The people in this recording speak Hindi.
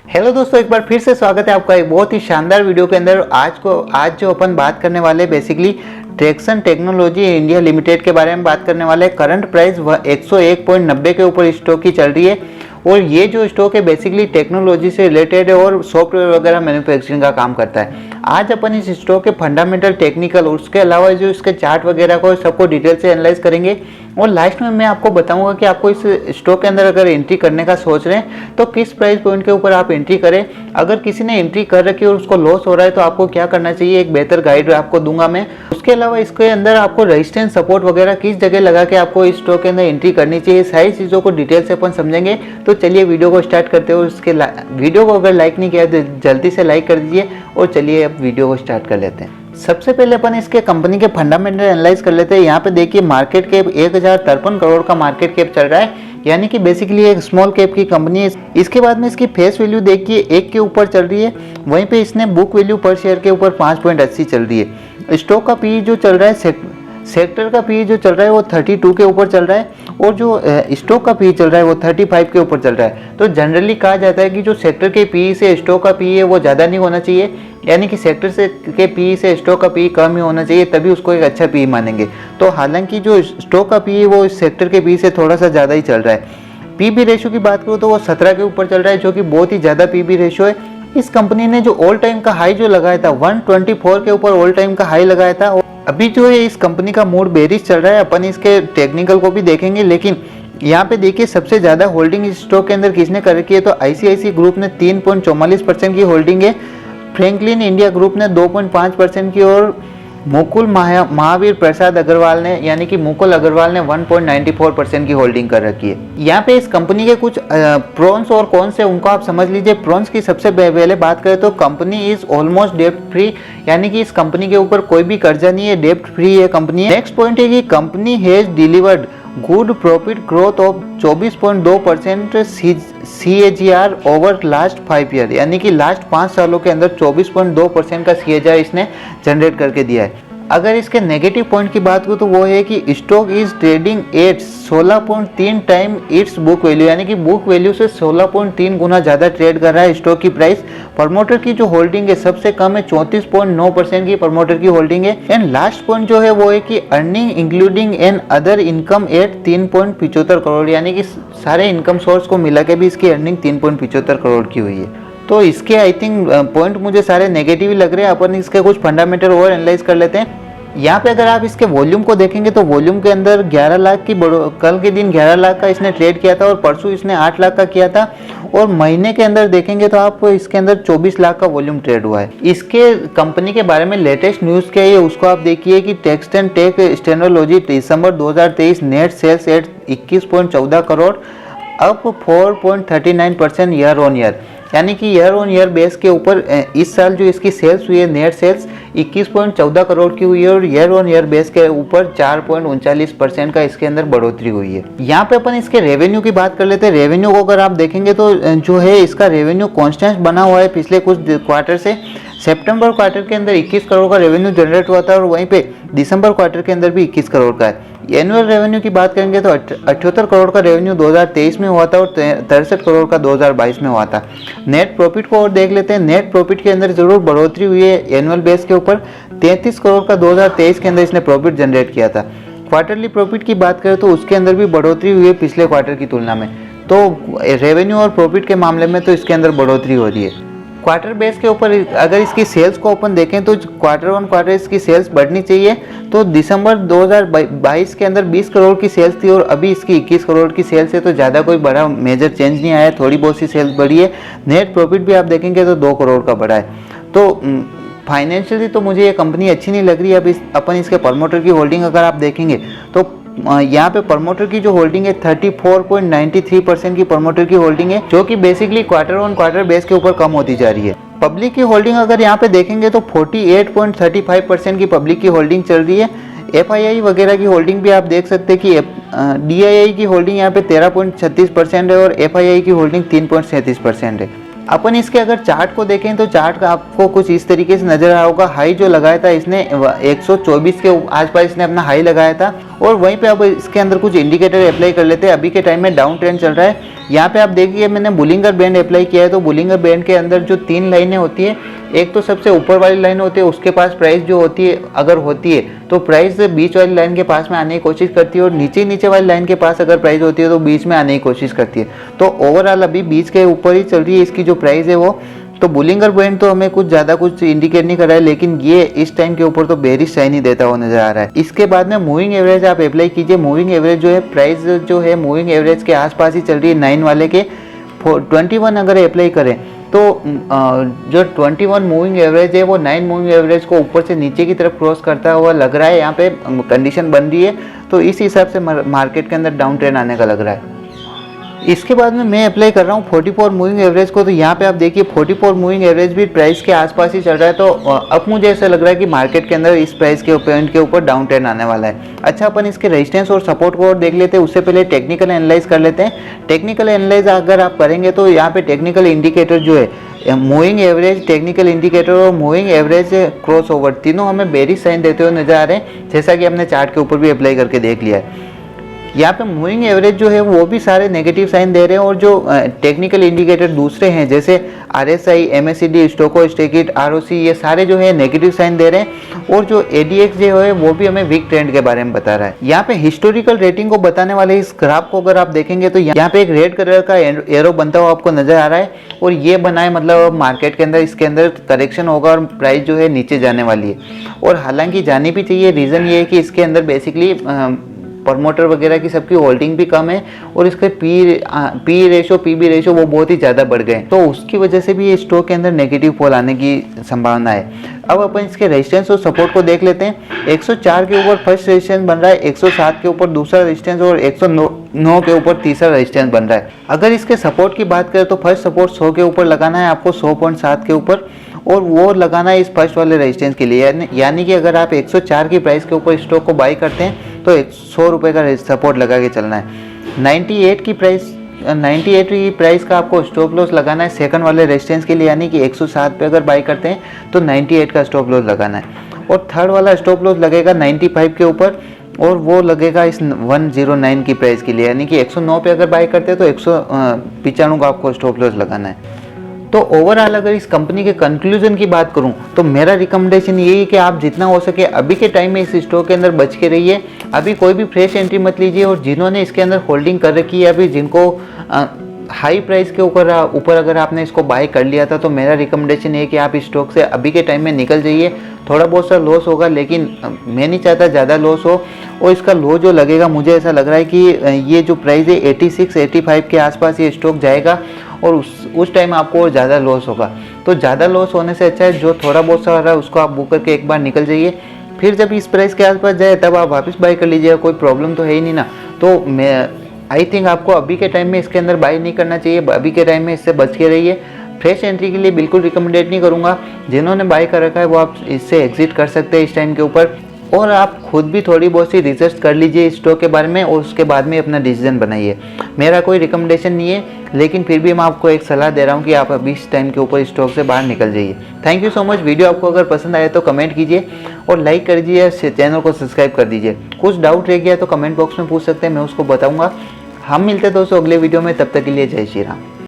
हेलो दोस्तों, एक बार फिर से स्वागत है आपका एक बहुत ही शानदार वीडियो के अंदर। आज जो अपन बात करने वाले बेसिकली ट्रेक्सन टेक्नोलॉजी इंडिया लिमिटेड के बारे में बात करने वाले। करंट प्राइस 101.90 के ऊपर स्टॉक की चल रही है और ये जो स्टॉक है बेसिकली टेक्नोलॉजी से रिलेटेड है और सॉफ्टवेयर वगैरह मैन्युफैक्चरिंग का काम करता है। आज अपन इस स्टॉक के फंडामेंटल, टेक्निकल और उसके अलावा जो इसके चार्ट वगैरह को सबको डिटेल से एनालाइज करेंगे और लास्ट में मैं आपको बताऊंगा कि आपको इस स्टॉक के अंदर अगर एंट्री करने का सोच रहे हैं तो किस प्राइस पॉइंट के ऊपर आप एंट्री करें। अगर किसी ने एंट्री कर रखी है और उसको लॉस हो रहा है तो आपको क्या करना चाहिए, एक बेहतर गाइड आपको दूंगा मैं। उसके अलावा इसके अंदर आपको रेजिस्टेंस, सपोर्ट वगैरह किस जगह लगा के आपको इस स्टॉक के अंदर एंट्री करनी चाहिए, सारी चीज़ों को डिटेल से अपन समझेंगे। तो चलिए वीडियो को स्टार्ट करते हो। उसके वीडियो को अगर लाइक नहीं किया तो जल्दी से लाइक कर दीजिए और चलिए अब वीडियो को स्टार्ट कर लेते हैं। सबसे पहले अपन इसके कंपनी के फंडामेंटल एनालाइज कर लेते हैं। यहाँ पे देखिए मार्केट कैप 1053 करोड़ का मार्केट कैप चल रहा है, यानी कि बेसिकली एक स्मॉल कैप की कंपनी है। इसके बाद में इसकी फेस वैल्यू देखिए 1 के ऊपर चल रही है। वहीं पे इसने बुक वैल्यू पर शेयर के ऊपर 5.80 चल रही है। स्टॉक का पी जो चल रहा है, सेक्टर का पी जो चल रहा है वो 32 के ऊपर चल रहा है और जो स्टॉक का पी चल रहा है वो 35 के ऊपर चल रहा है। तो जनरली कहा जाता है कि जो सेक्टर के पी से स्टॉक का पी है वो ज़्यादा नहीं होना चाहिए, यानी कि सेक्टर से के पी से स्टॉक का पी कम ही होना चाहिए, तभी उसको एक अच्छा पी मानेंगे। तो हालांकि जो स्टॉक का पी है वो सेक्टर के पी से थोड़ा सा ज़्यादा ही चल रहा है। पीबी रेशियो की बात करूँ तो वो 17 के ऊपर चल रहा है, जो कि बहुत ही ज़्यादा पीबी रेशियो है। इस कंपनी ने जो ऑल टाइम का हाई जो लगाया था 124 के ऊपर ऑल टाइम का हाई लगाया था। अभी जो है इस कंपनी का मूड बेरिश चल रहा है। अपन इसके टेक्निकल को भी देखेंगे, लेकिन यहाँ पे देखिए सबसे ज़्यादा होल्डिंग इस स्टॉक के अंदर किसने कर रखी है तो आईसीआईसी ग्रुप ने 3.44% की होल्डिंग है। फ्रैंकलिन इंडिया ग्रुप ने 2.5% की और मुकुल महावीर प्रसाद अग्रवाल ने, यानी कि मुकुल अग्रवाल ने 1.94% की होल्डिंग कर रखी है। यहाँ पे इस कंपनी के कुछ प्रॉन्स और कॉन्स है, उनको आप समझ लीजिए। प्रॉन्स की सबसे पहले बात करें तो कंपनी इज ऑलमोस्ट डेप्ट फ्री, यानी कि इस कंपनी के ऊपर कोई भी कर्जा नहीं है, डेप्ट फ्री है कंपनी। नेक्स्ट पॉइंट है कि company has delivered good profit growth of 24.2% CAGR over last 5 year, यानी कि लास्ट 5 सालों के अंदर 24.2% का CAGR इसने जनरेट करके दिया है। अगर इसके नेगेटिव पॉइंट की बात करूँ तो वो है कि stock is trading at 16.3 time it's book value, यानी कि बुक वैल्यू से 16.3 गुना ज़्यादा ट्रेड कर रहा है स्टॉक की प्राइस। प्रमोटर की जो होल्डिंग है सबसे कम है, 34.9% की प्रमोटर की होल्डिंग है। एंड लास्ट पॉइंट जो है वो है कि earning including and other income eight 3.75 crore, यानी कि सारे इनकम सोर्स को मिला के भी इसकी अर्निंग 3.75 करोड़ की हुई है। तो इसके आई थिंक पॉइंट मुझे सारे नेगेटिव ही लग रहे हैं। अपन इसके कुछ फंडामेंटल और एनालाइज कर लेते हैं। यहाँ पे अगर आप इसके वॉल्यूम को देखेंगे तो वॉल्यूम के अंदर 11 लाख की कल के दिन 11 लाख का इसने ट्रेड किया था और परसों इसने 8 लाख का किया था। और महीने के अंदर देखेंगे तो आप इसके अंदर 24 लाख का वॉल्यूम ट्रेड हुआ है। इसके कंपनी के बारे में लेटेस्ट न्यूज़ क्या है उसको आप देखिए कि टेक्सटन टेक टेक्नोलॉजी दिसंबर 2023 net sales at 21.14 crore, up 4.39% year on year, यानी कि ईयर ऑन ईयर बेस के ऊपर इस साल जो इसकी सेल्स हुई है नेट सेल्स 21.14 करोड़ की हुई है और ईयर ऑन ईयर बेस के ऊपर 4.39% का इसके अंदर बढ़ोतरी हुई है। यहाँ पे अपन इसके रेवेन्यू की बात कर लेते हैं। रेवेन्यू को अगर आप देखेंगे तो जो है इसका रेवेन्यू कॉन्स्टेंट बना हुआ है पिछले कुछ क्वार्टर से। सितंबर क्वार्टर के अंदर 21 करोड़ का रेवेन्यू जनरेट हुआ था और वहीं पे दिसंबर क्वार्टर के अंदर भी 21 करोड़ का है। एनुअल रेवेन्यू की बात करेंगे तो 78 करोड़ का रेवेन्यू 2023 में हुआ था और 63 करोड़ का 2022 में हुआ था। नेट प्रॉफिट को और देख लेते हैं। नेट प्रॉफिट के अंदर जरूर बढ़ोतरी हुई है एनुअल बेस के ऊपर। 33 करोड़ का 2023 के अंदर इसने प्रॉफिट जनरेट किया था। क्वार्टरली प्रॉफिट की बात करें तो उसके अंदर भी बढ़ोतरी हुई है पिछले क्वार्टर की तुलना में। तो रेवेन्यू और प्रॉफिट के मामले में तो इसके अंदर बढ़ोतरी हो रही है। क्वार्टर बेस के ऊपर अगर इसकी सेल्स को अपन देखें तो क्वार्टर ऑन क्वार्टर इसकी सेल्स बढ़नी चाहिए। तो दिसंबर 2022 के अंदर 20 करोड़ की सेल्स थी और अभी इसकी 21 करोड़ की सेल्स है, तो ज़्यादा कोई बड़ा मेजर चेंज नहीं आया, थोड़ी बहुत सी सेल्स बढ़ी है। नेट प्रॉफिट भी आप देखेंगे तो 2 करोड़ का बढ़ा है। तो फाइनेंशियली तो मुझे ये कंपनी अच्छी नहीं लग रही है। अपन इसके प्रमोटर की होल्डिंग अगर आप देखेंगे तो यहाँ पे प्रमोटर की जो होल्डिंग है 34.93% की प्रमोटर की होल्डिंग है, जो कि basically quarter on quarter base के ऊपर कम होती जा रही है। पब्लिक की होल्डिंग अगर यहाँ पे देखेंगे तो 48.35% की पब्लिक की होल्डिंग चल रही है। FII वगैरह की होल्डिंग भी आप देख सकते हैं कि DII की होल्डिंग यहाँ पे 13.36% है और FII की होल्डिंग 3.37% है। अपन इसके अगर चार्ट को देखें तो चार्ट का आपको कुछ इस तरीके से नजर आ रहा होगा। हाई जो लगाया था इसने 124 के आसपास इसने अपना हाई लगाया था और वहीं पे अब इसके अंदर कुछ इंडिकेटर अप्लाई कर लेते हैं। अभी के टाइम में डाउन ट्रेंड चल रहा है। यहाँ पे आप देखिए मैंने बुलिंगर बैंड अप्लाई किया है, तो बुलिंगर बैंड के अंदर जो 3 लाइनें होती है, एक तो सबसे ऊपर वाली लाइन होती है, उसके पास प्राइस जो होती है अगर होती है तो प्राइस बीच वाली लाइन के पास में आने की कोशिश करती है, और नीचे वाली लाइन के पास अगर प्राइस होती है तो बीच में आने की कोशिश करती है। तो ओवरऑल अभी बीच के ऊपर ही चल रही है इसकी जो प्राइस है वो। तो बुलिंगर बैंड तो हमें कुछ ज़्यादा कुछ इंडिकेट नहीं कर रहा है, लेकिन ये इस टाइम के ऊपर तो बेरिश साइन ही देता हुआ नजर आ रहा है। इसके बाद में मूविंग एवरेज आप अप्लाई कीजिए। मूविंग एवरेज जो है प्राइस जो है मूविंग एवरेज के आसपास ही चल रही है 9 वाले के। 21 अगर अप्लाई करें तो जो 21 मूविंग एवरेज है वो 9 मूविंग एवरेज को ऊपर से नीचे की तरफ क्रॉस करता हुआ लग रहा है। यहाँ पे कंडीशन बन रही है, तो इस हिसाब से मार्केट के अंदर डाउन ट्रेंड आने का लग रहा है। इसके बाद में मैं अप्लाई कर रहा हूँ 44 मूविंग एवरेज को। तो यहाँ पे आप देखिए 44 मूविंग एवरेज भी प्राइस के आसपास ही चल रहा है। तो अब मुझे ऐसा लग रहा है कि मार्केट के अंदर इस प्राइस के पॉइंट के ऊपर डाउन ट्रेंड आने वाला है। अच्छा, अपन इसके रेजिस्टेंस और सपोर्ट को और देख लेते हैं। उससे पहले टेक्निकल एनालाइज कर लेते हैं। टेक्निकल एनालाइज अगर आप करेंगे तो यहाँ पे टेक्निकल इंडिकेटर जो है मूविंग एवरेज, टेक्निकल इंडिकेटर और मूविंग एवरेज क्रॉस ओवर तीनों हमें बेरिश साइन देते हुए नजर आ रहे हैं, जैसा कि हमने चार्ट के ऊपर भी अप्लाई करके देख लिया है। यहाँ पे मूविंग एवरेज जो है वो भी सारे नेगेटिव साइन दे रहे हैं, और जो टेक्निकल इंडिकेटर दूसरे हैं जैसे RSI, MACD, स्टोको स्टेकिट, ROC, ये सारे जो है नेगेटिव साइन दे रहे हैं। और जो ADX जो है वो भी हमें वीक ट्रेंड के बारे में बता रहा है। यहाँ पे हिस्टोरिकल रेटिंग को बताने वाले इस ग्राफ को अगर आप देखेंगे तो यहाँ पे एक रेड कलर का एरो बनता हुआ आपको नजर आ रहा है, और ये बना है मतलब मार्केट के अंदर इसके अंदर करेक्शन होगा और प्राइस जो है नीचे जाने वाली है। और हालांकि जानी भी चाहिए। रीज़न ये है कि इसके अंदर बेसिकली प्रमोटर वगैरह की सबकी होल्डिंग भी कम है, और इसके पी रेशो, PB रेशो वो बहुत ही ज़्यादा बढ़ गए, तो उसकी वजह से भी ये स्टॉक के अंदर नेगेटिव फॉल आने की संभावना है। अब अपन इसके रेजिस्टेंस और सपोर्ट को देख लेते हैं। 104 के ऊपर फर्स्ट रेजिस्टेंस बन रहा है, 107 के ऊपर दूसरा रेजिस्टेंस और 109 के ऊपर तीसरा रेजिस्टेंस बन रहा है। अगर इसके सपोर्ट की बात करें तो फर्स्ट सपोर्ट 100 के ऊपर लगाना है आपको, 100.7 के ऊपर, और वो लगाना है इस फर्स्ट वाले रेजिस्टेंस के लिए। यानी कि अगर आप 104 की प्राइस के ऊपर स्टॉक को बाई करते हैं तो 100 रुपये का सपोर्ट लगा के चलना है। 98 की प्राइस का आपको स्टॉप लॉस लगाना है सेकंड वाले रेजिस्टेंस के लिए, यानी कि 107 पे अगर बाई करते हैं तो 98 का स्टॉप लॉस लगाना है। और थर्ड वाला स्टॉप लॉस लगेगा 95 के ऊपर, और वो लगेगा इस 109 की प्राइस के लिए, यानी कि 109 पे अगर बाई करते हैं तो 195 का आपको स्टॉप लॉस लगाना है। तो ओवरऑल अगर इस कंपनी के कंक्लूजन की बात करूं तो मेरा रिकमेंडेशन यही है कि आप जितना हो सके अभी के टाइम में इस स्टॉक के अंदर बच के रहिए। अभी कोई भी फ्रेश एंट्री मत लीजिए, और जिन्होंने इसके अंदर होल्डिंग कर रखी है, अभी जिनको हाई प्राइस के ऊपर अगर आपने इसको बाय कर लिया था, तो मेरा रिकमेंडेशन है कि आप इस स्टॉक से अभी के टाइम में निकल जाइए। थोड़ा बहुत सा लॉस होगा, लेकिन मैं नहीं चाहता ज़्यादा लॉस हो, और इसका लो जो लगेगा मुझे ऐसा लग रहा है कि ये जो प्राइस है 86-85 के आसपास ये स्टॉक जाएगा, और उस टाइम आपको और ज़्यादा लॉस होगा। तो ज़्यादा लॉस होने से अच्छा है जो थोड़ा बहुत सा रहा है उसको आप बुक करके एक बार निकल जाइए, फिर जब इस प्राइस के आसपास जाए तब आप वापस बाय कर लीजिएगा, कोई प्रॉब्लम तो है ही नहीं ना। तो मैं आई थिंक आपको अभी के टाइम में इसके अंदर बाय नहीं करना चाहिए, अभी के टाइम में इससे बच के रहिए। फ्रेश एंट्री के लिए बिल्कुल रिकमेंडेड नहीं करूँगा। जिन्होंने बाय कर रखा है वो आप इससे एग्जिट कर सकते हैं इस टाइम के ऊपर, और आप खुद भी थोड़ी बहुत सी रिसर्च कर लीजिए इस स्टॉक के बारे में, और उसके बाद में अपना डिसीजन बनाइए। मेरा कोई रिकमेंडेशन नहीं है, लेकिन फिर भी मैं आपको एक सलाह दे रहा हूँ कि आप अभी इस टाइम के ऊपर स्टॉक से बाहर निकल जाइए। Thank you so much. Video आपको अगर पसंद आए तो कमेंट कीजिए और लाइक कर दीजिए, चैनल को सब्सक्राइब कर दीजिए। कुछ डाउट रह गया तो कमेंट बॉक्स में पूछ सकते हैं, मैं उसको बताऊँगा। हम मिलते हैं दोस्तों अगले वीडियो में, तब तक के लिए जय श्री राम।